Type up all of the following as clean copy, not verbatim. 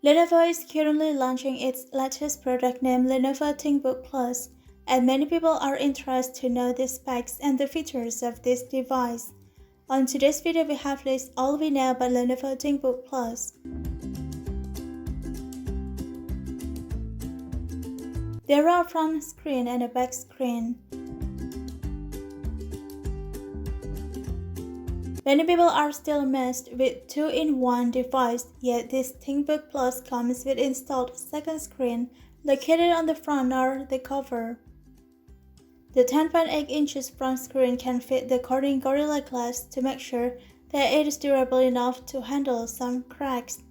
Lenovo is currently launching its latest product named Lenovo ThinkBook Plus, and many people are interested to know the specs and the features of this device. On today's video, we have listed all we know about Lenovo ThinkBook Plus. There are a front screen and a back screen. Many people are still amazed with two-in-one device, yet this ThinkBook Plus comes with installed second screen located on the front or the cover. The 10.8 inches front screen can fit the Corning Gorilla Glass to make sure that it is durable enough to handle some cracks.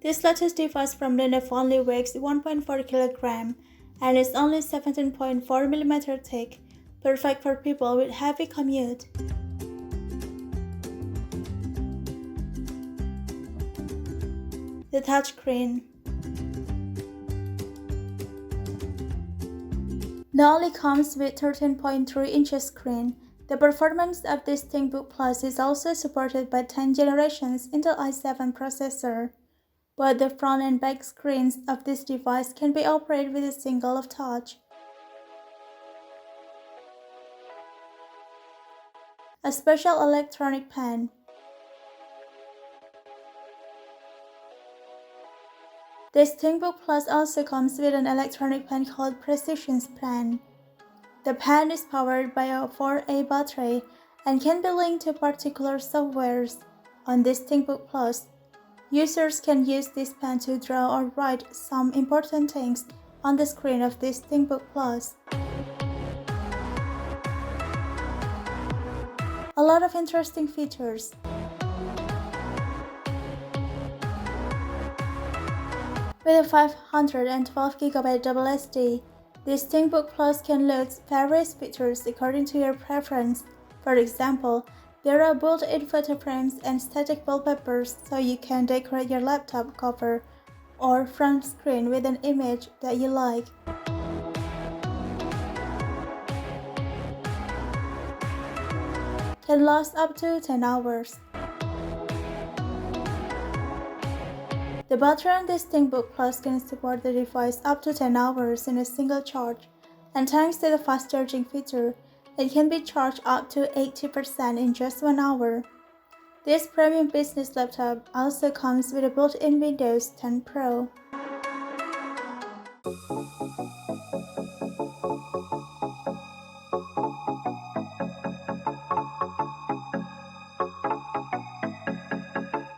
This latest device from Lenovo only weighs 1.4 kg and is only 17.4 mm thick, perfect for people with heavy commute. The touchscreen. Not only comes with 13.3 inches screen, the performance of this ThinkBook Plus is also supported by 10 generations Intel i7 processor. Both the front and back screens of this device can be operated with a single touch. A special electronic pen. This ThinkBook Plus also comes with an electronic pen called Precision Pen. The pen is powered by a 4A battery and can be linked to particular softwares. On this ThinkBook Plus, users can use this pen to draw or write some important things on the screen of this ThinkBook Plus. A lot of interesting features. With a 512GB SSD, this ThinkBook Plus can load various features according to your preference. For example, there are built-in photo frames and static wallpapers, so you can decorate your laptop cover or front screen with an image that you like. Can last up to 10 hours. The battery on this ThinkBook Plus can support the device up to 10 hours in a single charge, and thanks to the fast charging feature, it can be charged up to 80% in just 1 hour. This premium business laptop also comes with a built-in Windows 10 Pro.